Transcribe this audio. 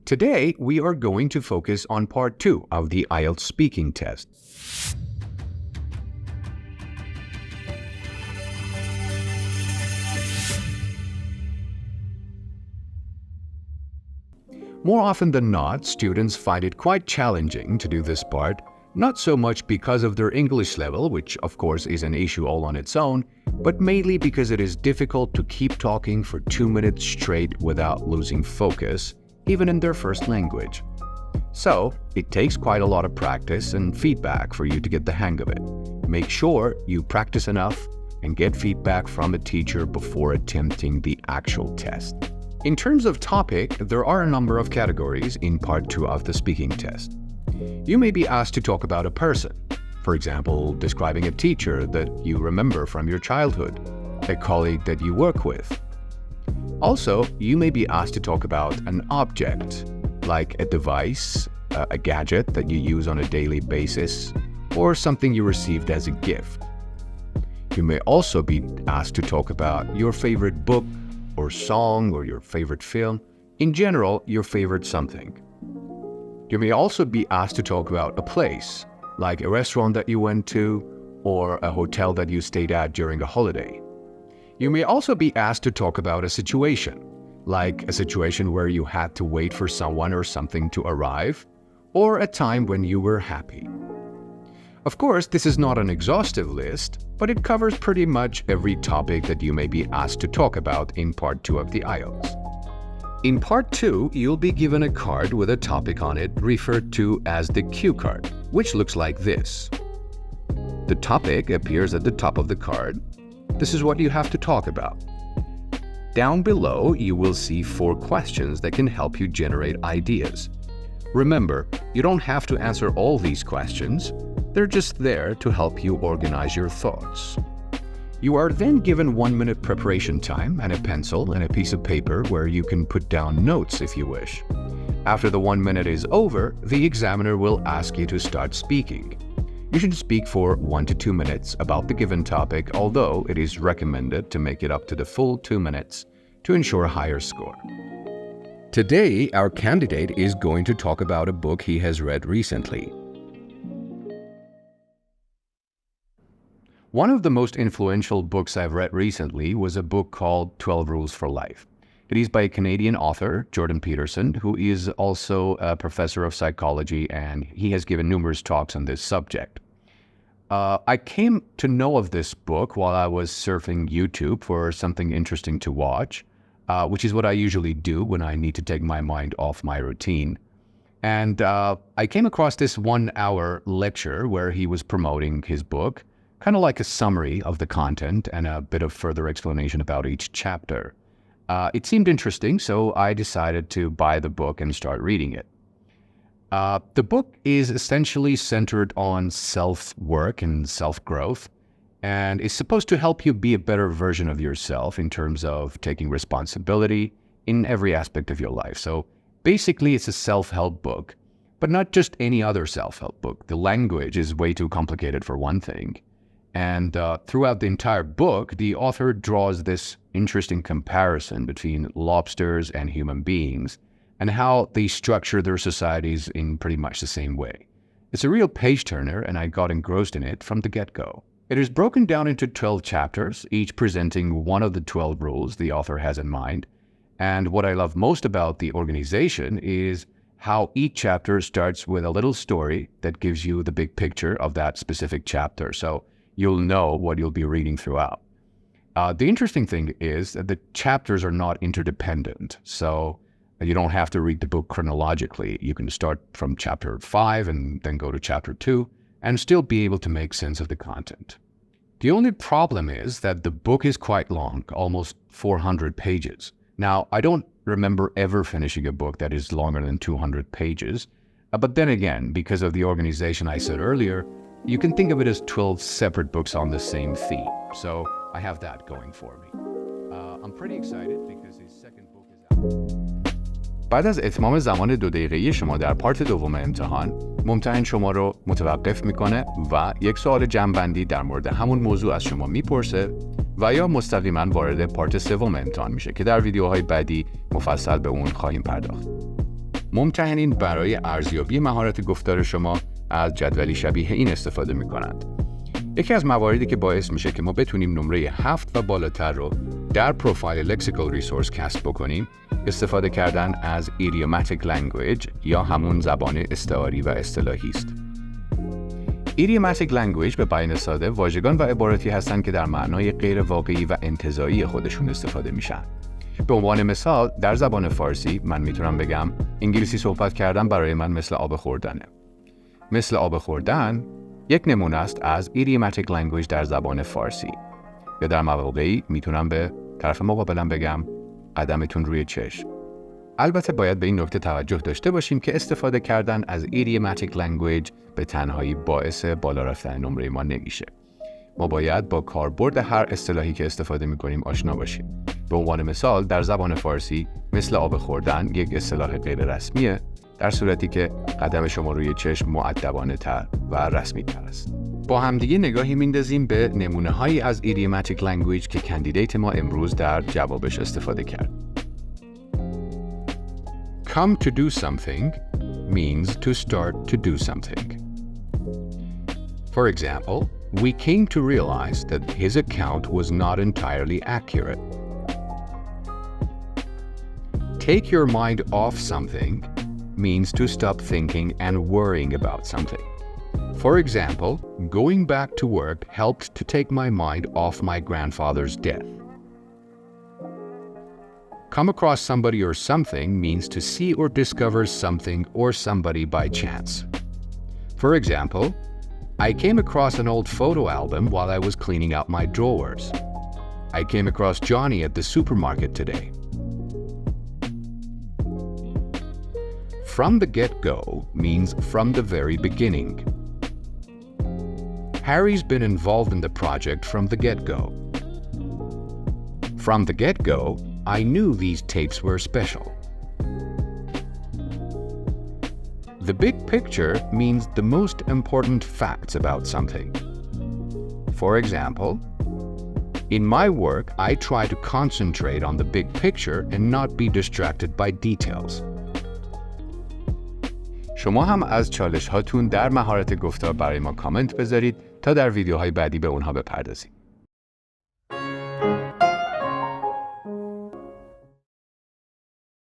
Today, we are going to focus on part 2 of the IELTS speaking test. More often than not, students find it quite challenging to do this part, not so much because of their English level, which of course is an issue all on its own, but mainly because it is difficult to keep talking for 2 minutes straight without losing focus, even in their first language. So, it takes quite a lot of practice and feedback for you to get the hang of it. Make sure you practice enough and get feedback from a teacher before attempting the actual test. In terms of topic, there are a number of categories in part 2 of the speaking test. You may be asked to talk about a person, for example, describing a teacher that you remember from your childhood, a colleague that you work with. Also, you may be asked to talk about an object, like a device, a gadget that you use on a daily basis, or something you received as a gift. You may also be asked to talk about your favorite book, or song, or your favorite film, in general, your favorite something. You may also be asked to talk about a place, like a restaurant that you went to, or a hotel that you stayed at during a holiday. You may also be asked to talk about a situation, like a situation where you had to wait for someone or something to arrive, or a time when you were happy. Of course, this is not an exhaustive list, but it covers pretty much every topic that you may be asked to talk about in part 2 of the IELTS. In part 2, you'll be given a card with a topic on it referred to as the cue card, which looks like this. The topic appears at the top of the card. This is what you have to talk about. Down below, you will see 4 questions that can help you generate ideas. Remember, you don't have to answer all these questions. They're just there to help you organize your thoughts. You are then given 1 minute preparation time and a pencil and a piece of paper where you can put down notes if you wish. After the 1 minute is over, the examiner will ask you to start speaking. You should speak for 1 to 2 minutes about the given topic, although it is recommended to make it up to the full 2 minutes to ensure a higher score. Today, our candidate is going to talk about a book he has read recently. One of the most influential books I've read recently was a book called 12 Rules for Life. It is by a Canadian author, Jordan Peterson, who is also a professor of psychology, and he has given numerous talks on this subject. I came to know of this book while I was surfing YouTube for something interesting to watch, which is what I usually do when I need to take my mind off my routine. And I came across this 1-hour lecture where he was promoting his book, kind of like a summary of the content and a bit of further explanation about each chapter. It seemed interesting, so I decided to buy the book and start reading it. The book is essentially centered on self-work and self-growth, and is supposed to help you be a better version of yourself in terms of taking responsibility in every aspect of your life. So basically, it's a self-help book, but not just any other self-help book. The language is way too complicated for one thing. And throughout the entire book, the author draws this interesting comparison between lobsters and human beings and how they structure their societies in pretty much the same way. It's a real page-turner, and I got engrossed in it from the get-go. It is broken down into 12 chapters, each presenting one of the 12 rules the author has in mind. And what I love most about the organization is how each chapter starts with a little story that gives you the big picture of that specific chapter. So you'll know what you'll be reading throughout. The interesting thing is that the chapters are not interdependent, so you don't have to read the book chronologically. You can start from chapter 5 and then go to chapter 2 and still be able to make sense of the content. The only problem is that the book is quite long, almost 400 pages. Now, I don't remember ever finishing a book that is longer than 200 pages, but then again, because of the organization I said earlier, you can think of it as 12 separate books on the same theme. So I have that going for me. I'm pretty excited because his second book is out. بعد از اتمام زمان 2 دقیقه‌ای شما در پارت دوم امتحان، ممتحن شما رو متوقف میکنه و یک سوال جمع‌بندی در مورد همون موضوع از شما میپرسه و یا مستقیما وارد پارت سوم امتحان میشه که در ویدیوهای بعدی مفصل به اون خواهیم پرداخت. ممتحنین برای ارزیابی مهارت گفتار شما از جدولی شبیه این استفاده می‌کنند. یکی از مواردی که باعث میشه که ما بتونیم نمره 7 و بالاتر رو در پروفایل لکسیکال ریسورس کسب بکنیم، استفاده کردن از ایدیوماتیک لنگویج یا همون زبان استعاری و اصطلاحی است. ایدیوماتیک لنگویج به بیان ساده واژگان و عباراتی هستند که در معنای غیر واقعی و انتزاعی خودشون استفاده میشن. به عنوان مثال در زبان فارسی من میتونم بگم انگلیسی صحبت کردن برای من مثل آب خوردنه. مثل آب خوردن یک نمونه است از ایدیوماتیک لنگویج در زبان فارسی. یا در مواقعی میتونم به طرف مقابلم بگم قدمتون روی چشم. البته باید به این نکته توجه داشته باشیم که استفاده کردن از ایدیوماتیک لنگویج به تنهایی باعث بالا رفتن نمره ما نمیشه. ما باید با کاربرد هر اصطلاحی که استفاده میکنیم آشنا باشیم. به عنوان مثال در زبان فارسی مثل آب خوردن یک اصطلاح غیر رسمیه، در صورتی که قدم شما روی چشم مؤدبانه تر و رسمی تر است. با همدیگه نگاهی میندازیم به نمونه هایی از ایدیوماتیک لنگویج که کاندیدیت ما امروز در جوابش استفاده کرد. Come to do something means to start to do something. For example, we came to realize that his account was not entirely accurate. Take your mind off something means to stop thinking and worrying about something. For example, going back to work helped to take my mind off my grandfather's death. Come across somebody or something means to see or discover something or somebody by chance. For example, I came across an old photo album while I was cleaning out my drawers. I came across Johnny at the supermarket today. From the get-go means from the very beginning. Harry's been involved in the project from the get-go. From the get-go, I knew these tapes were special. The big picture means the most important facts about something. For example, in my work, I try to concentrate on the big picture and not be distracted by details. شما هم از چالش هاتون در مهارت گفتار برای ما کامنت بذارید تا در ویدیوهای بعدی به اونها بپردازیم.